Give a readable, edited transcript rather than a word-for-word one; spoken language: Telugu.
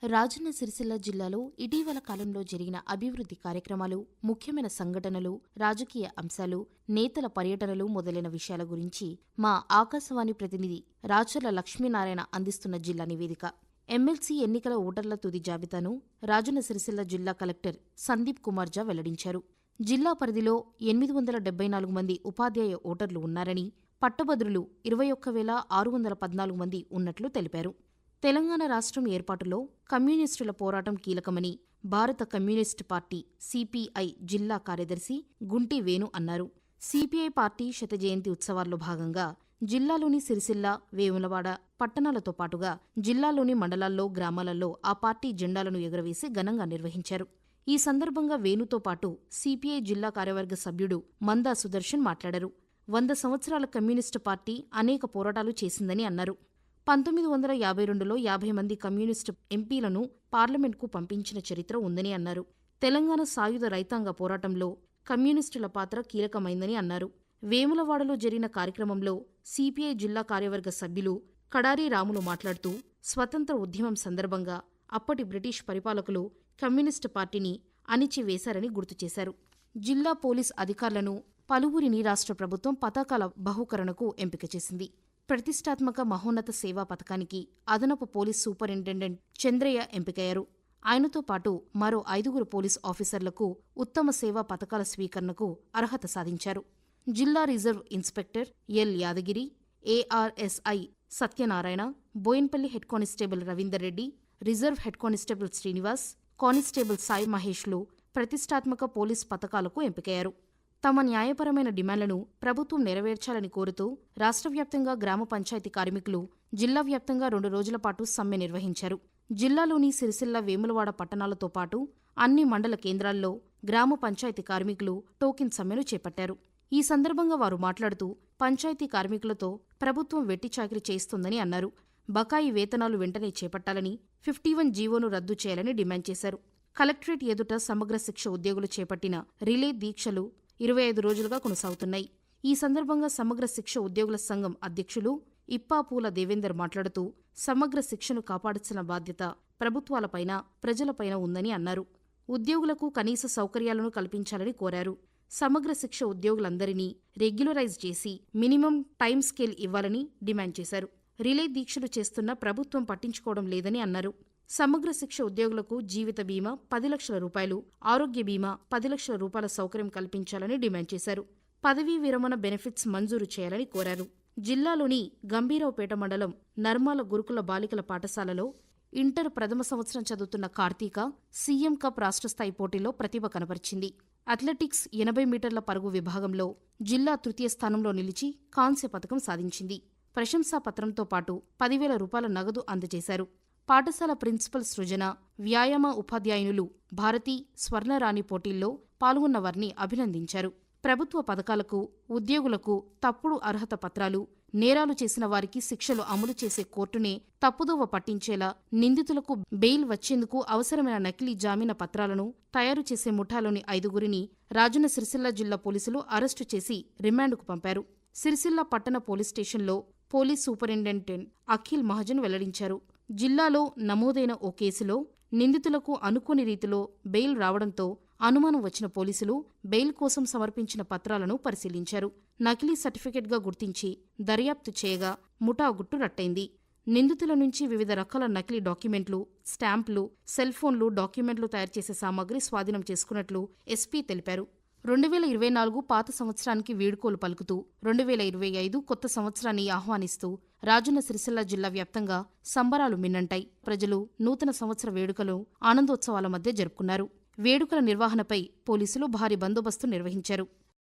రాజన్న సిరిసిల్ల జిల్లాలో ఇటీవల కాలంలో జరిగిన అభివృద్ధి కార్యక్రమాలు, ముఖ్యమైన సంఘటనలు, రాజకీయ అంశాలు, నేతల పర్యటనలు మొదలైన విషయాల గురించి మా ఆకాశవాణి ప్రతినిధి రాచర్ల లక్ష్మీనారాయణ అందిస్తున్న జిల్లా నివేదిక. ఎమ్మెల్సీ ఎన్నికల ఓటర్ల తుది జాబితాను రాజన్న సిరిసిల్ల జిల్లా కలెక్టర్ సందీప్ కుమార్ ఝా వెల్లడించారు. జిల్లా పరిధిలో 874 మంది ఉపాధ్యాయ ఓటర్లు ఉన్నారని, పట్టభద్రులు 21,614 మంది ఉన్నట్లు తెలిపారు. తెలంగాణ రాష్ట్రం ఏర్పాటులో కమ్యూనిస్టుల పోరాటం కీలకమని భారత కమ్యూనిస్టు పార్టీ సిపిఐ జిల్లా కార్యదర్శి గుంటి వేణు అన్నారు. సిపిఐ పార్టీ శతజయంతి ఉత్సవాల్లో భాగంగా జిల్లాలోని సిరిసిల్ల, వేములవాడ పట్టణాలతో పాటుగా జిల్లాలోని మండలాల్లో, గ్రామాలలో ఆ పార్టీ జెండాలను ఎగురవేసి ఘనంగా నిర్వహించారు. ఈ సందర్భంగా వేణుతో పాటు సిపిఐ జిల్లా కార్యవర్గ సభ్యుడు మందా సుదర్శన్ మాట్లాడారు. 100 సంవత్సరాల కమ్యూనిస్టు పార్టీ అనేక పోరాటాలు చేసిందని అన్నారు. 1952లో 50 మంది కమ్యూనిస్టు ఎంపీలను పార్లమెంట్కు పంపించిన చరిత్ర ఉందని అన్నారు. తెలంగాణ సాయుధ రైతాంగ పోరాటంలో కమ్యూనిస్టుల పాత్ర కీలకమైందని అన్నారు. వేములవాడలో జరిగిన కార్యక్రమంలో సిపిఐ జిల్లా కార్యవర్గ సభ్యులు కడారి రాములు మాట్లాడుతూ, స్వతంత్ర ఉద్యమం సందర్భంగా అప్పటి బ్రిటిష్ పరిపాలకులు కమ్యూనిస్టు పార్టీని అణిచివేశారని గుర్తు చేశారు. జిల్లా పోలీస్ అధికారులను పలువురిని రాష్ట్ర ప్రభుత్వం పతాకాల బహూకరణకు ఎంపిక చేసింది. ప్రతిష్టాత్మక మహోన్నత సేవా పథకానికి అదనపు పోలీస్ సూపరింటెండెంట్ చంద్రయ్య ఎంపికయ్యారు. ఆయనతో పాటు మరో 5 పోలీస్ ఆఫీసర్లకు ఉత్తమ సేవా పథకాల స్వీకరణకు అర్హత సాధించారు. జిల్లా reserve inspector L Yadagiri, ARSI Satyanarayana, Boinpalli head constable Ravinder Reddy, reserve head constable Srinivas, constable Sai మహేష్లు ప్రతిష్టాత్మక పోలీస్ పథకాలకు ఎంపికయ్యారు. తమ న్యాయపరమైన డిమాండ్లను ప్రభుత్వం నెరవేర్చాలని కోరుతూ రాష్ట్రవ్యాప్తంగా గ్రామ పంచాయతీ కార్మికులు జిల్లా వ్యాప్తంగా 2 రోజుల పాటు సమ్మె నిర్వహించారు. జిల్లాలోని సిరిసిల్ల, వేములవాడ పట్టణాలతో పాటు అన్ని మండల కేంద్రాల్లో గ్రామ పంచాయతీ కార్మికులు టోకెన్ సమ్మెను చేపట్టారు. ఈ సందర్భంగా వారు మాట్లాడుతూ, పంచాయతీ కార్మికులతో ప్రభుత్వం వెట్టిచాకిరీ చేస్తోందని అన్నారు. బకాయి వేతనాలు వెంటనే చేపట్టాలని, 51 జీవోను రద్దు చేయాలని డిమాండ్ చేశారు. కలెక్టరేట్ ఎదుట సమగ్ర శిక్ష ఉద్యోగులు చేపట్టిన రిలే దీక్షలు 25 రోజులుగా కొనసాగుతున్నాయి. ఈ సందర్భంగా సమగ్ర శిక్ష ఉద్యోగుల సంఘం అధ్యక్షులు ఇప్పాపూల దేవేందర్ మాట్లాడుతూ, సమగ్ర శిక్షను కాపాడాల్సిన బాధ్యత ప్రభుత్వాలపైన, ప్రజలపైన ఉందని అన్నారు. ఉద్యోగులకు కనీస సౌకర్యాలను కల్పించాలని కోరారు. సమగ్ర శిక్ష ఉద్యోగులందరినీ రెగ్యులరైజ్ చేసి మినిమం టైం స్కేల్ ఇవ్వాలని డిమాండ్ చేశారు. రిలే దీక్షలు చేస్తున్న ప్రభుత్వం పట్టించుకోవడం లేదని అన్నారు. సమగ్ర శిక్ష ఉద్యోగులకు జీవిత బీమా 10 లక్షల రూపాయలు, ఆరోగ్య బీమా 10 లక్షల రూపాయల సౌకర్యం కల్పించాలని డిమాండ్ చేశారు. పదవీ విరమణ బెనిఫిట్స్ మంజూరు చేయాలని కోరారు. జిల్లాలోని గంభీరావుపేట మండలం నర్మాల గురుకుల బాలికల పాఠశాలలో ఇంటర్ ప్రథమ సంవత్సరం చదువుతున్న కార్తీక సీఎం కప్ రాష్ట్రస్థాయి పోటీలో ప్రతిభ కనబరిచింది. అథ్లెటిక్స్ 80 మీటర్ల పరుగు విభాగంలో జిల్లా తృతీయ స్థానంలో నిలిచి కాంస్య పథకం సాధించింది. ప్రశంసాపత్రంతో పాటు 10,000 రూపాయల నగదు అందజేశారు. పాఠశాల ప్రిన్సిపల్ సృజన, వ్యాయామ ఉపాధ్యాయునులు భారతి, స్వర్ణరాణి పోటీల్లో పాల్గొన్న వారిని అభినందించారు. ప్రభుత్వ పథకాలకు, ఉద్యోగులకు తప్పుడు అర్హత పత్రాలు, నేరాలు చేసిన వారికి శిక్షలు అమలు చేసే కోర్టునే తప్పుదోవ పట్టించేలా నిందితులకు బెయిల్ వచ్చేందుకు అవసరమైన నకిలీ జామీన పత్రాలను తయారు చేసే ముఠాలోని 5 రాజన్న సిరిసిల్ల జిల్లా పోలీసులు అరెస్టు చేసి రిమాండ్కు పంపారు. సిరిసిల్ల పట్టణ పోలీస్ స్టేషన్లో పోలీస్ సూపరింటెండెంట్ అఖిల్ మహాజన్ వెల్లడించారు. జిల్లాలో నమోదైన ఓ కేసులో నిందితులకు అనుకోని రీతిలో బెయిల్ రావడంతో అనుమానం వచ్చిన పోలీసులు బెయిల్ కోసం సమర్పించిన పత్రాలను పరిశీలించారు. నకిలీ సర్టిఫికెట్గా గుర్తించి దర్యాప్తు చేయగా ముఠా గుట్టు రట్టయింది. నిందితుల నుంచి వివిధ రకాల నకిలీ డాక్యుమెంట్లు, స్టాంపులు, సెల్ఫోన్లు, డాక్యుమెంట్లు తయారు చేసే సామాగ్రి స్వాధీనం చేసుకున్నట్లు ఎస్పీ తెలిపారు. 2024 పాత సంవత్సరానికి వీడ్కోలు పలుకుతూ 2025 కొత్త సంవత్సరాన్ని ఆహ్వానిస్తూ రాజన్న సిరిసిల్ల జిల్లా వ్యాప్తంగా సంబరాలు మిన్నంటాయి. ప్రజలు నూతన సంవత్సర వేడుకలు ఆనందోత్సవాల మధ్య జరుపుకున్నారు. వేడుకల నిర్వహణపై పోలీసులు భారీ బందోబస్తు నిర్వహించారు.